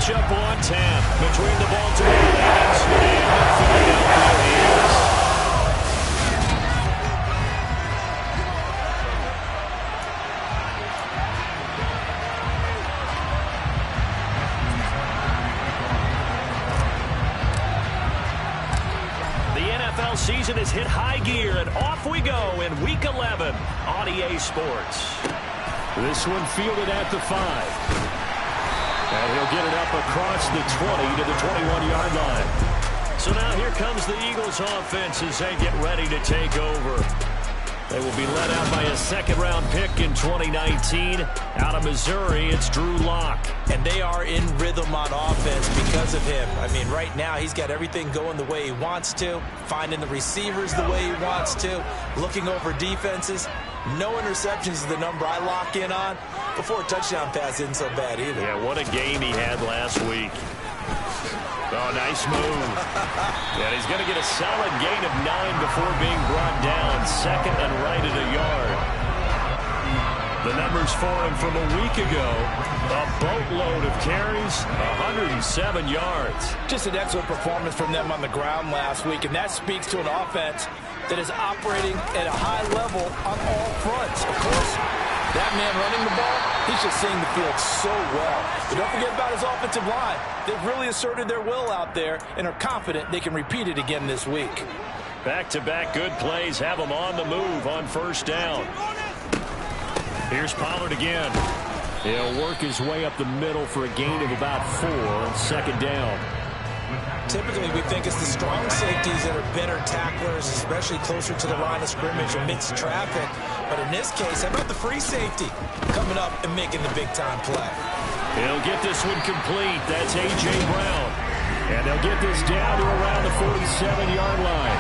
matchup on tap between the Baltimore Ravens and the Philadelphia Eagles. Season has hit high gear, and off we go in Week 11 on EA Sports. This one fielded at the 5. And he'll get it up across the 20 to the 21-yard line. So now here comes the Eagles offense as they get ready to take over. They will be led out by a second-round pick in 2019. Out of Missouri, it's Drew Lock. And they are in rhythm on offense because of him. I mean, right now, he's got everything going the way he wants to, finding the receivers the way he wants to, looking over defenses. No interceptions is the number I lock in on. Before a touchdown pass isn't so bad either. Yeah, what a game he had last week. Oh, nice move. And he's going to get a solid gain of 9 before being brought down. Second and right at a yard. The numbers for him from a week ago. A boatload of carries, 107 yards. Just an excellent performance from them on the ground last week, and that speaks to an offense that is operating at a high level on all fronts. Of course, that man running the ball, he's just seeing the field so well. But don't forget about his offensive line. They've really asserted their will out there and are confident they can repeat it again this week. Back-to-back good plays have him on the move on first down. Here's Pollard again. He'll work his way up the middle for a gain of about 4 on second down. Typically, we think it's the strong safeties that are better tacklers, especially closer to the line of scrimmage amidst traffic. But in this case, how about the free safety coming up and making the big-time play? He'll get this one complete. That's A.J. Brown. And they'll get this down to around the 47-yard line.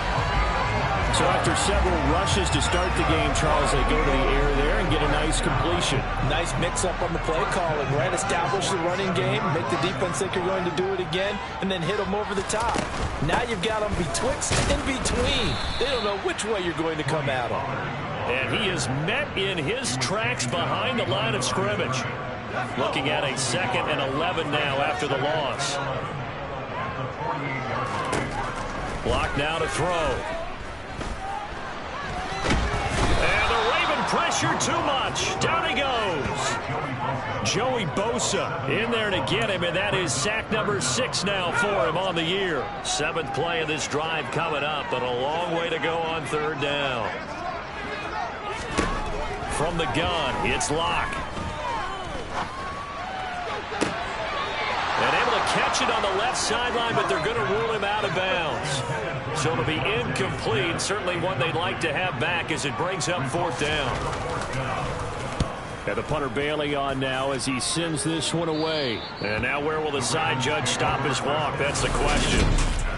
So after several rushes to start the game, Charles, they go to the air there and get a nice completion. Nice mix-up on the play calling, right? Establish the running game, make the defense think you're going to do it again, and then hit them over the top. Now you've got them betwixt and between. They don't know which way you're going to come at them. And he is met in his tracks behind the line of scrimmage. Looking at a 2nd and 11 now after the loss. Block now to throw. And the Raven pressure too much. Down he goes. Joey Bosa in there to get him, and that is sack number 6 now for him on the year. 7th play of this drive coming up, but a long way to go on third down. From the gun, it's Lock. And able to catch it on the left sideline, but they're going to rule him out of bounds. So it'll be incomplete. Certainly one they'd like to have back as it brings up 4th down. And the punter Bailey on now as he sends this one away. And now where will the side judge stop his walk? That's the question.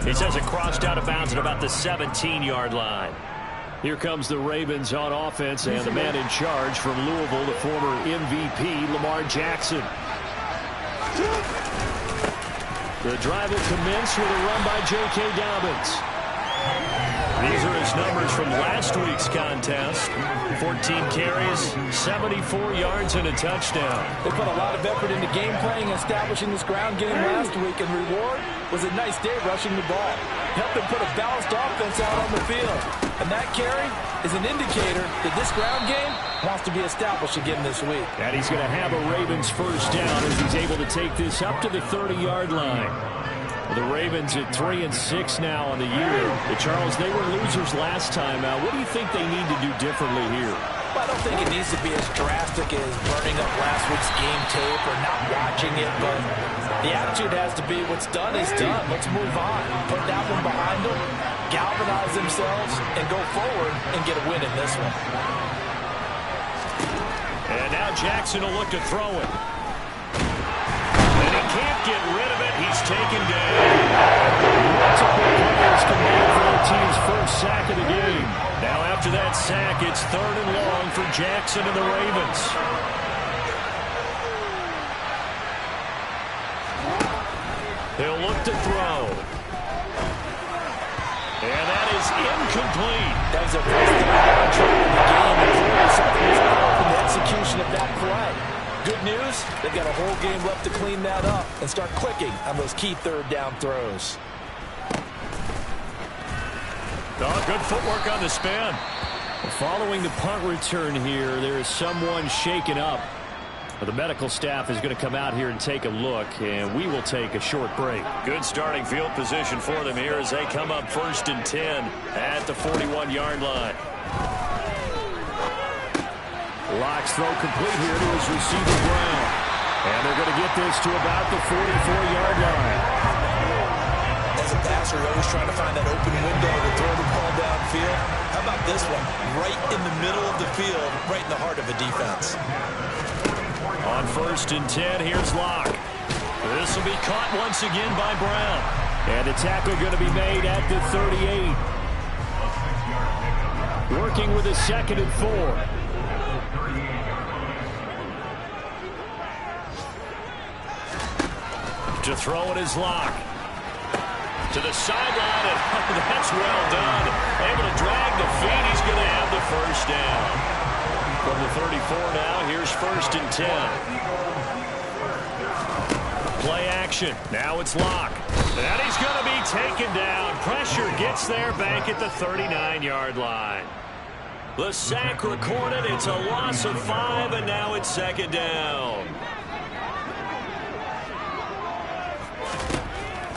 He says it crossed out of bounds at about the 17-yard line. Here comes the Ravens on offense, and the man in charge from Louisville, the former MVP, Lamar Jackson. The drive will commence with a run by J.K. Dobbins. These are his numbers from last week's contest. 14 carries, 74 yards, and a touchdown. They put a lot of effort into game playing and establishing this ground game last week, and reward was a nice day rushing the ball. Helped them put a balanced offense out on the field. And that carry is an indicator that this ground game wants to be established again this week. And he's going to have a Ravens first down as he's able to take this up to the 30-yard line. The Ravens at 3-6 now on the year. Charles, they were losers last time out. What do you think they need to do differently here? Well, I don't think it needs to be as drastic as burning up last week's game tape or not watching it, but the attitude has to be what's done is done. Let's move on. Put that one behind them, galvanize themselves, and go forward and get a win in this one. And now Jackson will look to throw it. And he can't get rid of it. He's taken down. Multiple players command for their team's first sack of the game. Now after that sack, it's 3rd and long for Jackson and the Ravens. He'll look to throw. And that is incomplete. That was a first down try in the game. And clearly something was off in the execution of that play. Good news, they've got a whole game left to clean that up and start clicking on those key third down throws. Oh, good footwork on the spin. Following the punt return here, there is someone shaken up. The medical staff is going to come out here and take a look, and we will take a short break. Good starting field position for them here as they come up 1st and 10 at the 41-yard line. Locke's throw complete here to his receiver, Brown. And they're going to get this to about the 44-yard line. As a passer, you're always trying to find that open window to throw the ball downfield. How about this one? Right in the middle of the field, right in the heart of a defense. On 1st and 10, here's Locke. This will be caught once again by Brown. And the tackle going to be made at the 38. Working with a 2nd and 4. To throw it is Locke. To the sideline, and that's well done. Able to drag the feet. He's going to have the 1st down. From the 34 now, here's 1st and 10. Play action. Now it's Locke. And he's going to be taken down. Pressure gets there back at the 39-yard line. The sack recorded. It's a loss of 5, and now it's 2nd down.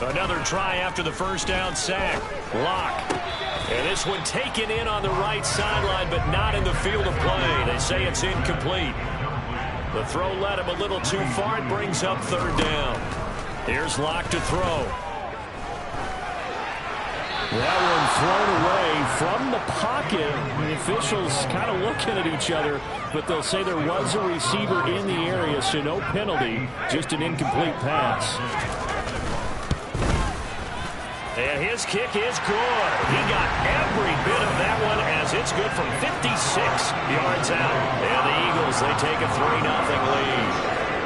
Another try after the 1st down sack. Locke. And this one taken in on the right sideline, but not in the field of play. They say it's incomplete. The throw led him a little too far. It brings up 3rd down. Here's Locke to throw. That one thrown away from the pocket. The officials kind of looking at each other, but they'll say there was a receiver in the area, so no penalty, just an incomplete pass. And his kick is good. He got every bit of that one as it's good from 56 yards out. And the Eagles, they take a 3-0 lead.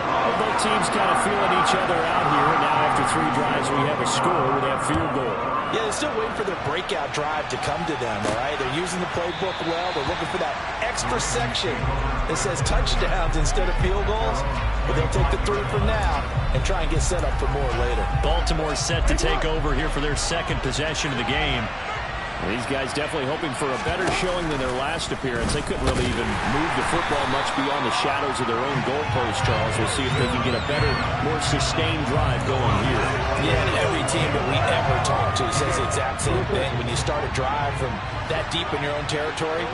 Well, both teams kind of feeling each other out here. And now after 3 drives, we have a score with that field goal. Yeah, they're still waiting for their breakout drive to come to them, all right? They're using the playbook well. They're looking for that extra section that says touchdowns instead of field goals. But they'll take the 3 for now and try and get set up for more later. Baltimore set to take over here for their 2nd possession of the game. These guys definitely hoping for a better showing than their last appearance. They couldn't really even move the football much beyond the shadows of their own goalpost, Charles. We'll see if they can get a better, more sustained drive going here. Yeah, and every team that we ever talk to says the exact same thing. When you start a drive from that deep in your own territory,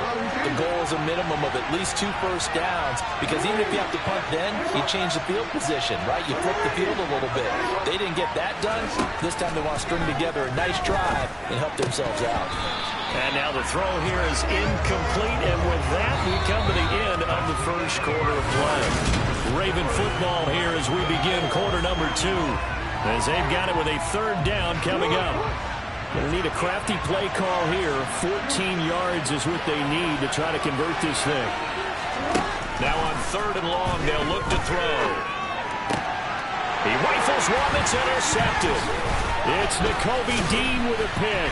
the goal is a minimum of at least 2 first downs, because even if you have to punt then, you change the field position, right? You flip the field a little bit. They didn't get that done. This time they want to string together a nice drive and help themselves out. And now the throw here is incomplete, and with that, we come to the end of the 1st quarter of play. Raven football here as we begin quarter number 2, as they've got it with a 3rd down coming up. They'll need a crafty play call here. 14 yards is what they need to try to convert this thing. Now on 3rd and long, they'll look to throw. He rifles one that's intercepted. It's Nakobe Dean with a pick.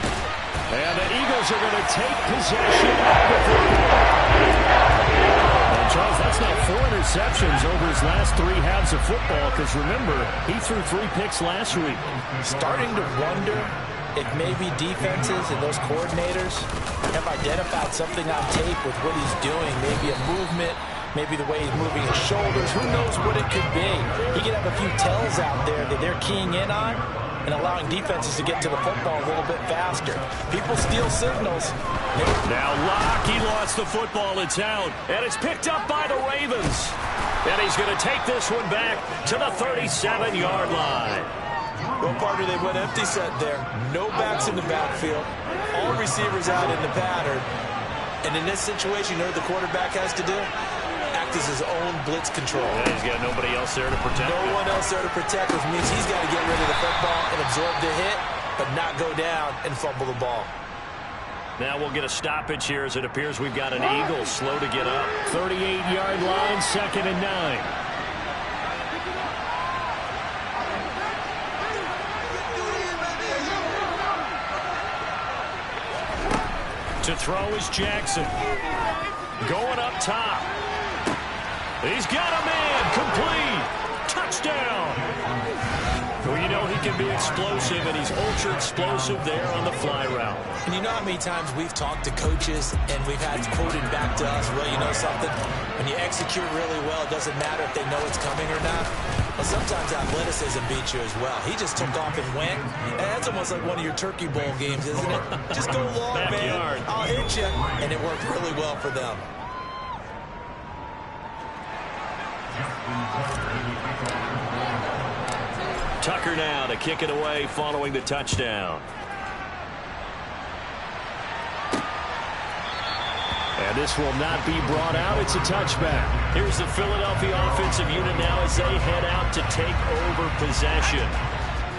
And the Eagles are going to take possession of the football. And Charles, that's now 4 interceptions over his last 3 halves of football, because remember, he threw 3 picks last week. Starting to wonder if maybe defenses and those coordinators have identified something on tape with what he's doing, maybe a movement, maybe the way he's moving his shoulders. Who knows what it could be? He could have a few tells out there that they're keying in on and allowing defenses to get to the football a little bit faster. People steal signals. Now Locke, he lost the football. It's out, and it's picked up by the Ravens. And he's going to take this one back to the 37-yard line. Well, partner, they went empty set there. No backs in the backfield. All receivers out in the pattern. And in this situation, you know what the quarterback has to do? Act as his own blitz control. Yeah, he's got nobody else there to protect him. No one else there to protect, which means he's got to get rid of the football and absorb the hit, but not go down and fumble the ball. Now we'll get a stoppage here as it appears we've got an Eagle slow to get up. 38-yard line, 2nd and 9. To throw is Jackson. Going up top. He's got a man. Complete. Touchdown. Well, you know he can be explosive, and he's ultra explosive there on the fly route. And you know how many times we've talked to coaches and we've had quoted back to us, well, you know something? When you execute really well, it doesn't matter if they know it's coming or not. But sometimes athleticism beats you as well. He just took off and went. And that's almost like one of your Turkey Bowl games, isn't it? Just go long, Backyard. man. I'll hit you. And it worked really well for them. Tucker now to kick it away following the touchdown. And this will not be brought out. It's a touchback. Here's the Philadelphia offensive unit now as they head out to take over possession.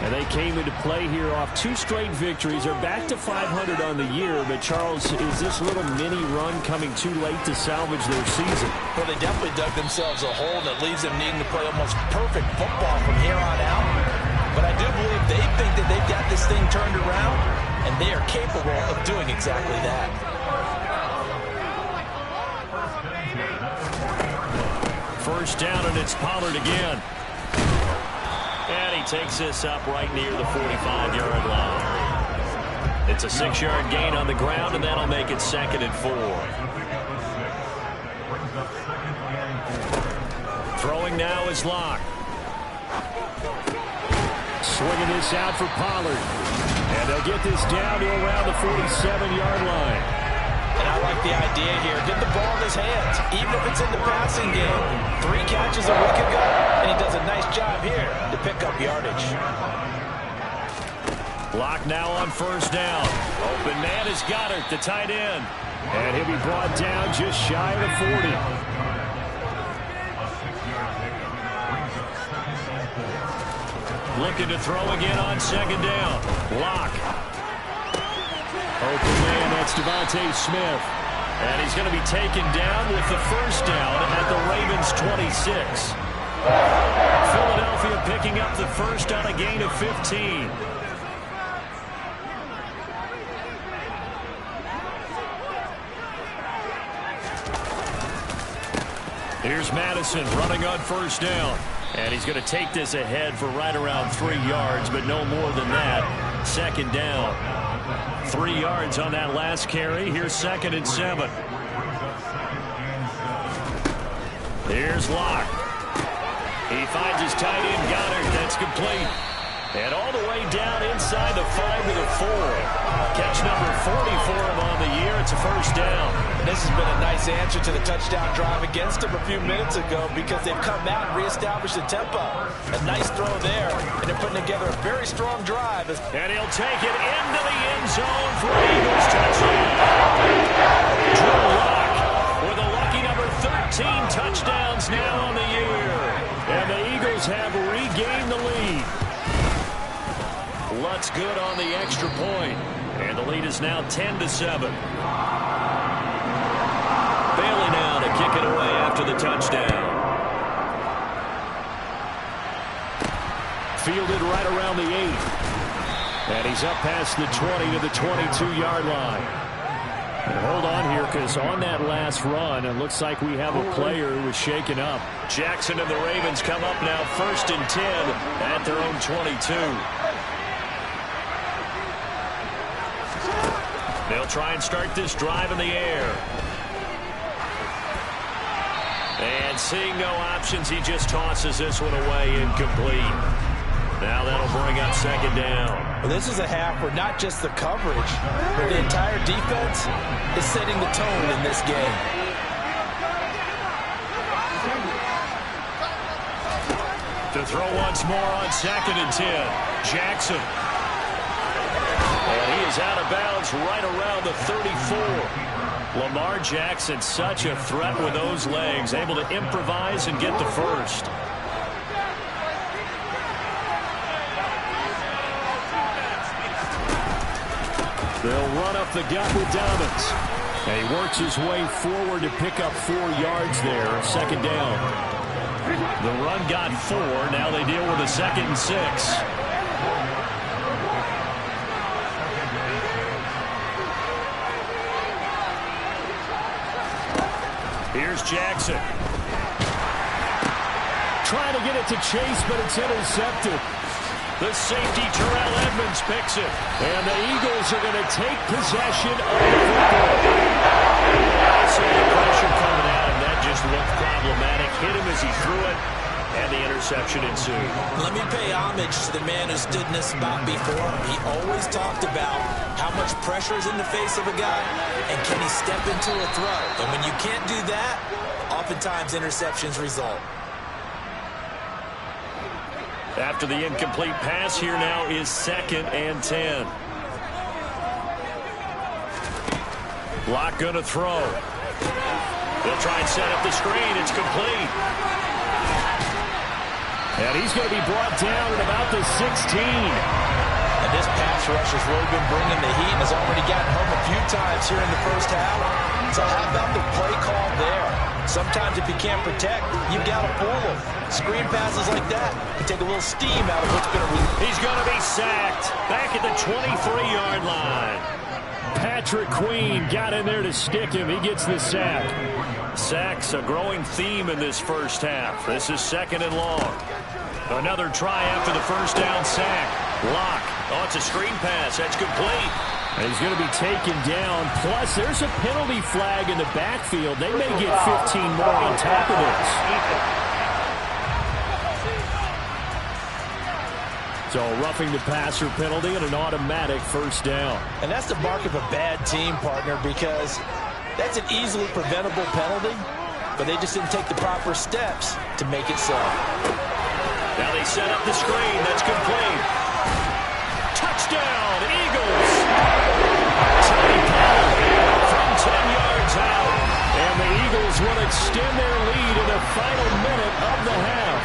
And they came into play here off 2 straight victories. They're back to 500 on the year. But, Charles, is this little mini run coming too late to salvage their season? Well, they definitely dug themselves a hole that leaves them needing to play almost perfect football from here on out. But I do believe they think that they've got this thing turned around, and they are capable of doing exactly that. First down, and it's Pollard again. And he takes this up right near the 45-yard line. It's a 6-yard gain on the ground, and that'll make it 2nd and 4. Throwing now is Locke. Swinging this out for Pollard. And they'll get this down to around the 47-yard line. And I like the idea here. Get the ball in his hands, even if it's in the passing game. 3 catches a week ago, and he does a nice job here to pick up yardage. Locke now on first down. Open man is Goddard, the tight end. And he'll be brought down just shy of the 40. Looking to throw again on 2nd down. Locke. Open man, that's Devontae Smith. And he's going to be taken down with the first down at the Ravens' 26. Philadelphia picking up the first on a gain of 15. Here's Madison running on first down. And he's going to take this ahead for right around 3 yards, but no more than that. 2nd down. 3 yards on that last carry. Here's 2nd and 7. Here's Locke. He finds his tight end, Goddard. That's complete. And all the way down inside the 5 to the 4. Catch number 40 for him on the year. It's a first down. And this has been a nice answer to the touchdown drive against him a few minutes ago because they've come out and reestablished the tempo. A nice throw there, and they're putting together a very strong drive. And he'll take it into the end zone for an Eagles touchdown. Drew Lock with a lucky number 13 touchdowns now on the year. And the Eagles have regained the lead. Lutz good on the extra point. And the lead is now 10-7. Bailey now to kick it away after the touchdown. Fielded right around the 8. And he's up past the 20 to the 22-yard line. And hold on here, because on that last run, it looks like we have a player who was shaken up. Jackson and the Ravens come up now 1st and 10 at their own 22. They'll try and start this drive in the air. And seeing no options, he just tosses this one away, incomplete. Now that'll bring up 2nd down. Well, this is a half where not just the coverage, but the entire defense is setting the tone in this game. To throw once more on 2nd and 10. Jackson. And he is out of bounds right around the 34. Lamar Jackson, such a threat with those legs, able to improvise and get the first. They'll run up the gut with Dobbins. And he works his way forward to pick up 4 yards there. 2nd down. The run got 4. Now they deal with a 2nd and 6. Here's Jackson. trying to get it to Chase, but it's intercepted. The safety, Terrell Edmonds, picks it. And the Eagles are going to take possession of the football. I saw the pressure coming at him. That just looked problematic. Hit him as he threw it, and the interception ensued. Let me pay homage to the man who stood in this spot before. He always talked about how much pressure is in the face of a guy, and can he step into a throw. And when you can't do that, oftentimes interceptions result. After the incomplete pass, here now is 2nd and 10. Block going to throw. They'll try and set up the screen. It's complete. And he's going to be brought down at about the 16. And this pass rush has really been bringing the heat and has already gotten home a few times here in the first half. So how about the play call there? Sometimes if you can't protect, you've got to pull them. Screen passes like that can take a little steam out of what's going to be. He's going to be sacked back at the 23-yard line. Patrick Queen got in there to stick him. He gets the sack. Sacks, a growing theme in this first half. This is 2nd and long. Another try after the first down sack. Lock. Oh, it's a screen pass. That's complete. And he's going to be taken down. Plus, there's a penalty flag in the backfield. They may get 15 more on top of this. So, roughing the passer penalty and an automatic first down. And that's the mark of a bad team, partner, because that's an easily preventable penalty, but they just didn't take the proper steps to make it so. Now they set up the screen. That's complete. Touchdown, Eagles. Tony Powell from 10 yards out. And the Eagles will extend their lead in the final minute of the half.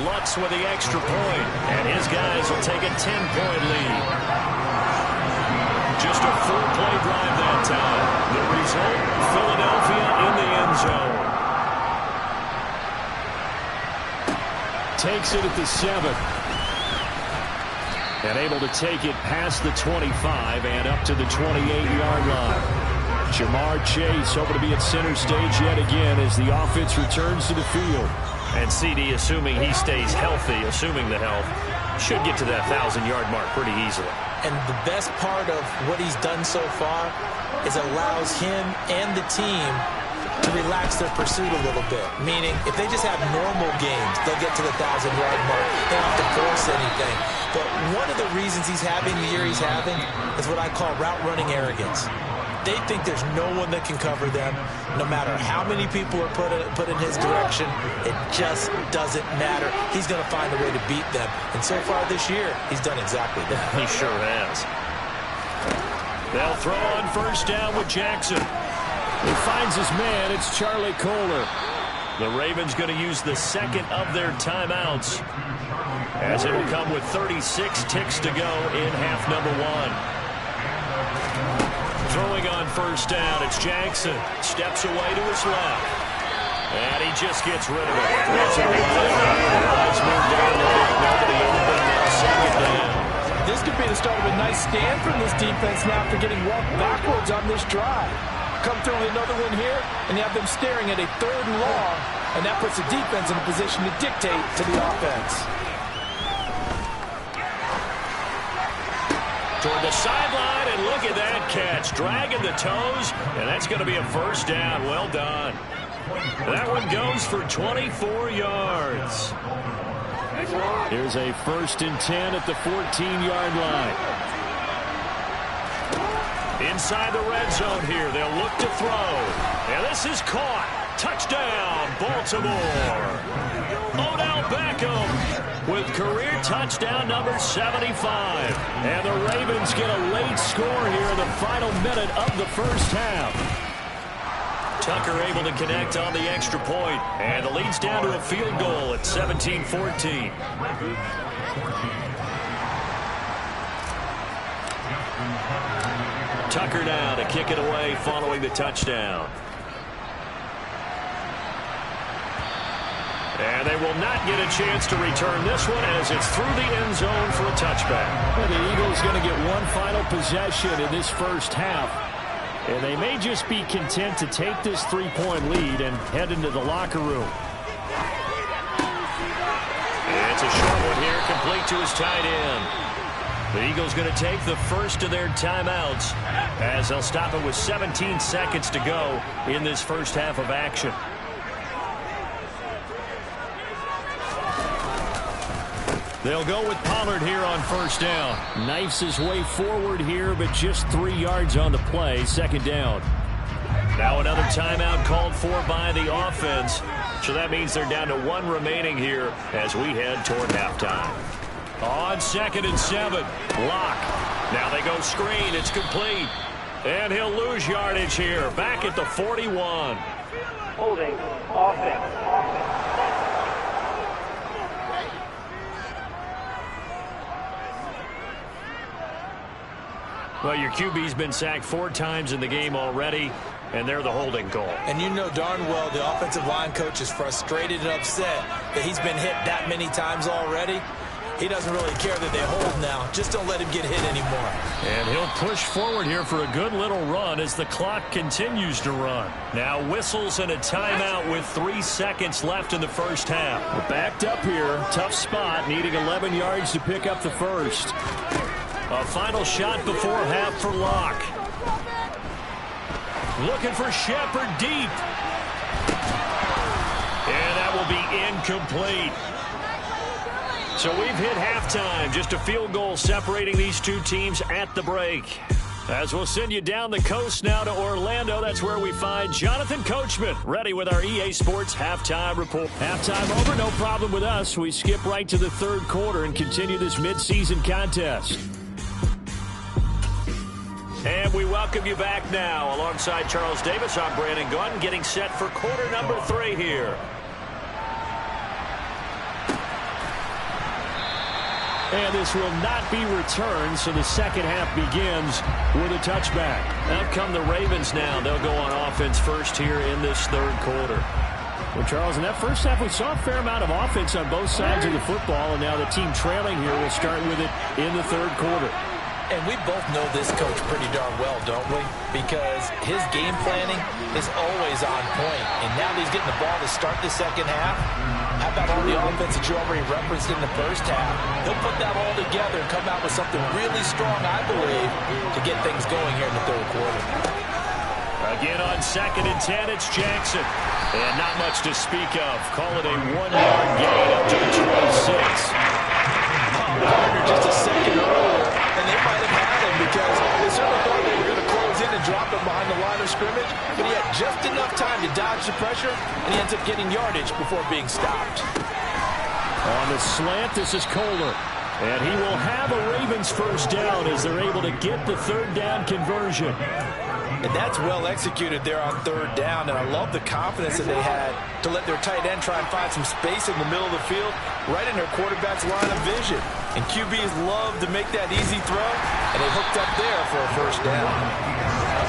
Lutz with the extra point, and his guys will take a 10-point lead. Just a 4-play drive that time. The result, Philadelphia in the end zone. Takes it at the 7. And able to take it past the 25 and up to the 28-yard line. Jamar Chase hoping to be at center stage yet again as the offense returns to the field. And CD, assuming he stays healthy, assuming the health, should get to that 1,000-yard mark pretty easily. And the best part of what he's done so far is allows him and the team to relax their pursuit a little bit. Meaning, if they just have normal games, they'll get to the 1,000-yard mark. They don't have to force anything. But one of the reasons he's having the year he's having is what I call route running arrogance. They think there's no one that can cover them. No matter how many people are put in his direction, it just doesn't matter. He's going to find a way to beat them. And so far this year, he's done exactly that. He sure has. They'll throw on first down with Jackson. He finds his man. It's Charlie Kohler. The Ravens going to use the second of their timeouts, as it'll come with 36 ticks to go in half number 1. Throwing on first down, it's Jackson. Steps away to his left. And he just gets rid of it. Throws it away. Eyes moved down a bit. Nobody open now. Second down. This could be the start of a nice stand from this defense now after getting walked backwards on this drive. Come through with another one here, and you have them staring at a 3rd and long, and that puts the defense in a position to dictate to the offense. Toward the sideline, and look at that catch. Dragging the toes, and that's going to be a first down. Well done. That one goes for 24 yards. Here's a 1st and 10 at the 14-yard line. Inside the red zone here, they'll look to throw. And this is caught. Touchdown, Baltimore. Odell Beckham with career touchdown number 75. And the Ravens get a late score here in the final minute of the first half. Tucker able to connect on the extra point, and the lead's down to a field goal at 17-14. Tucker now to kick it away following the touchdown. And they will not get a chance to return this one as it's through the end zone for a touchback. Well, the Eagles going to get one final possession in this first half. And they may just be content to take this three-point lead and head into the locker room. It's a short one here, complete to his tight end. The Eagles going to take the first of their timeouts as they'll stop it with 17 seconds to go in this first half of action. They'll go with Pollard here on first down. Knifes his way forward here, but just 3 yards on the play. Second down. Now another timeout called for by the offense. So that means they're down to 1 remaining here as we head toward halftime. On 2nd and 7. Lock. Now they go screen. It's complete. And he'll lose yardage here. Back at the 41. Holding. Offense. Well, your QB's been sacked 4 times in the game already, and they're the holding call. And you know darn well the offensive line coach is frustrated and upset that he's been hit that many times already. He doesn't really care that they hold now. Just don't let him get hit anymore. And he'll push forward here for a good little run as the clock continues to run. Now whistles and a timeout with 3 seconds left in the first half. We're backed up here. Tough spot, needing 11 yards to pick up the first. A final shot before half for Locke. Looking for Shepard deep. And that will be incomplete. So we've hit halftime. Just a field goal separating these two teams at the break. As we'll send you down the coast now to Orlando, that's where we find Jonathan Coachman, ready with our EA Sports Halftime Report. Halftime over, no problem with us. We skip right to the third quarter and continue this midseason contest. And we welcome you back now. Alongside Charles Davis, I'm Brandon Gunn, getting set for quarter number 3 here. And this will not be returned, so the second half begins with a touchback. Out come the Ravens now. They'll go on offense first here in this third quarter. Well, Charles, in that first half, we saw a fair amount of offense on both sides of the football, and now the team trailing here will start with it in the third quarter. And we both know this coach pretty darn well, don't we? Because his game planning is always on point. And now that he's getting the ball to start the second half, how about all the offense that you already referenced in the first half? He'll put that all together and come out with something really strong, I believe, to get things going here in the third quarter. Again on 2nd and 10, it's Jackson. And not much to speak of. Call it a 1-yard gain up to the 26. Just a second earlier, and they might have had him because they certainly thought they were going to close in and drop him behind the line of scrimmage, but he had just enough time to dodge the pressure, and he ends up getting yardage before being stopped. On the slant, this is Kohler, and he will have a Ravens first down as they're able to get the third down conversion. And that's well executed there on third down, and I love the confidence that they had to let their tight end try and find some space in the middle of the field, right in their quarterback's line of vision. And QBs love to make that easy throw, and they hooked up there for a first down.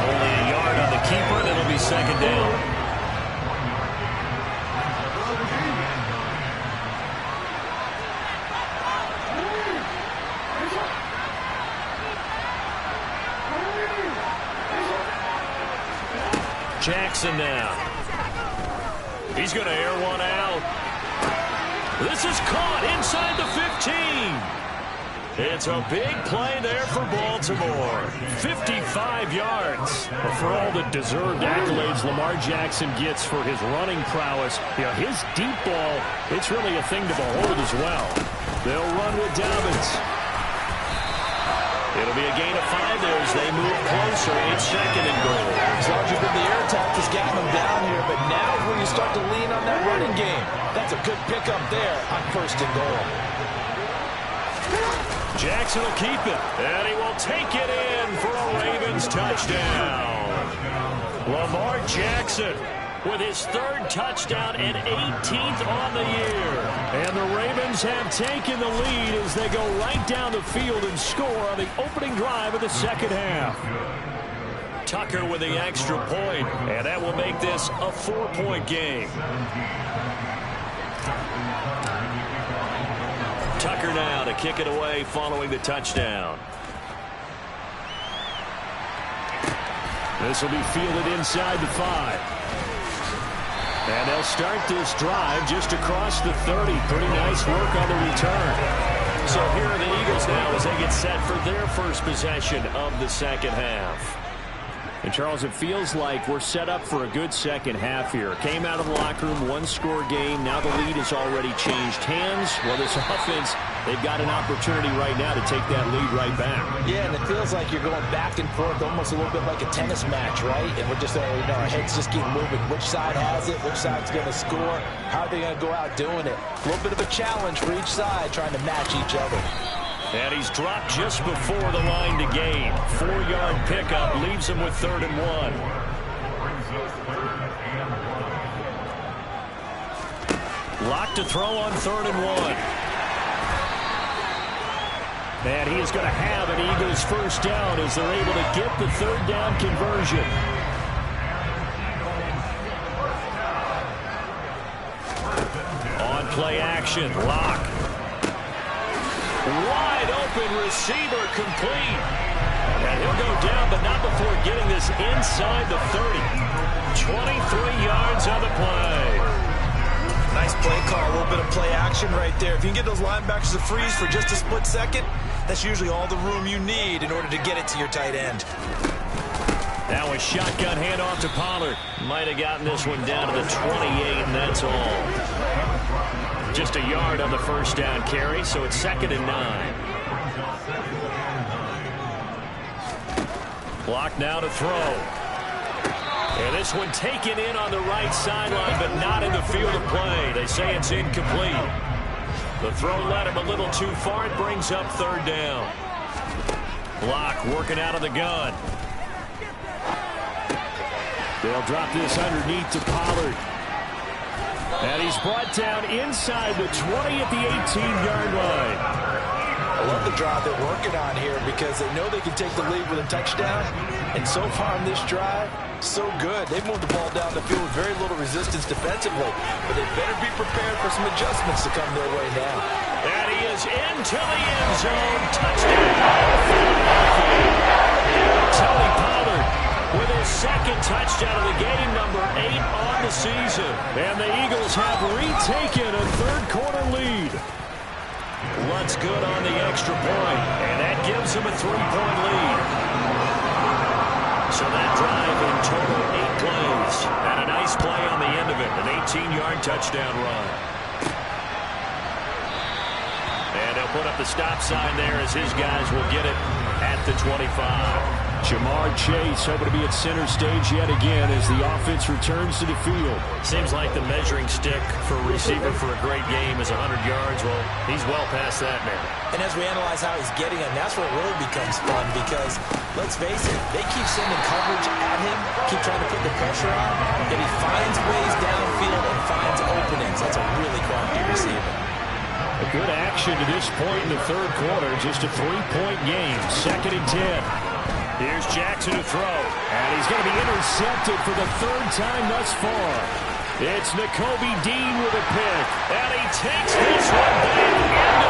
Only a yard on the keeper, and it'll be second down. Jackson now. He's going to air one out. This is caught inside the 15. It's a big play there for Baltimore. 55 yards. But for all the deserved accolades Lamar Jackson gets for his running prowess, his deep ball, it's really a thing to behold as well. They'll run with Dobbins. It'll be a gain of 5 there as they move closer. It's 2nd and goal. As long as the air attack is getting them down here, but now is when you start to lean on that running game. That's a good pickup there on 1st and goal. Jackson will keep it, and he will take it in for a Ravens touchdown. Lamar Jackson with his 3rd touchdown and 18th on the year. And the Ravens have taken the lead as they go right down the field and score on the opening drive of the second half. Tucker with the extra point, and that will make this a 4-point game. Tucker now to kick it away following the touchdown. This will be fielded inside the 5. And they'll start this drive just across the 30. Pretty nice work on the return. So here are the Eagles now as they get set for their first possession of the second half. And, Charles, it feels like we're set up for a good second half here. Came out of the locker room, one-score game. Now the lead has already changed hands. Well, this offense, they've got an opportunity right now to take that lead right back. Yeah, and it feels like you're going back and forth, almost a little bit like a tennis match, right? And we're just, our heads just keep moving. Which side has it? Which side's going to score? How are they going to go out doing it? A little bit of a challenge for each side, trying to match each other. And he's dropped just before the line to gain. 4-yard pickup leaves him with 3rd and 1. Lock to throw on 3rd and 1. And he is going to have an Eagles first down as they're able to get the 3rd down conversion. On play action, Lock. Wide open receiver complete. And he'll go down, but not before getting this inside the 30. 23 yards on the play. Nice play call, a little bit of play action right there. If you can get those linebackers to freeze for just a split second, that's usually all the room you need in order to get it to your tight end. Now a shotgun handoff to Pollard. Might have gotten this one down to the 28, and that's all. Just a yard on the first down carry, so it's 2nd and 9. Block now to throw. And this one taken in on the right sideline, but not in the field of play. They say it's incomplete. The throw led him a little too far. It brings up 3rd down. Block working out of the gun. They'll drop this underneath to Pollard. And he's brought down inside the 20 at the 18-yard line. I love the drive they're working on here because they know they can take the lead with a touchdown. And so far in this drive, so good. They've moved the ball down the field with very little resistance defensively. But they better be prepared for some adjustments to come their way now. And he is into the end zone. Touchdown. Tony Pollard with his 2nd touchdown of the game, number 8 on the season. And the Eagles have retaken a 3rd-quarter lead. Luntz good on the extra point, and that gives him a 3-point lead. So that drive in total 8 plays. And a nice play on the end of it, an 18-yard touchdown run. And he'll put up the stop sign there as his guys will get it at the 25. Jamar Chase hoping to be at center stage yet again as the offense returns to the field. Seems like the measuring stick for a receiver for a great game is 100 yards. Well, he's well past that now. And as we analyze how he's getting them, that's where it really becomes fun because, let's face it, they keep sending coverage at him, keep trying to put the pressure on, and he finds ways downfield and finds openings. That's a really crafty receiver. A good action to this point in the 3rd quarter. Just a 3-point game. 2nd and 10. Here's Jackson to throw. And he's going to be intercepted for the 3rd time thus far. It's Nakobe Dean with a pick. And he takes this one back into the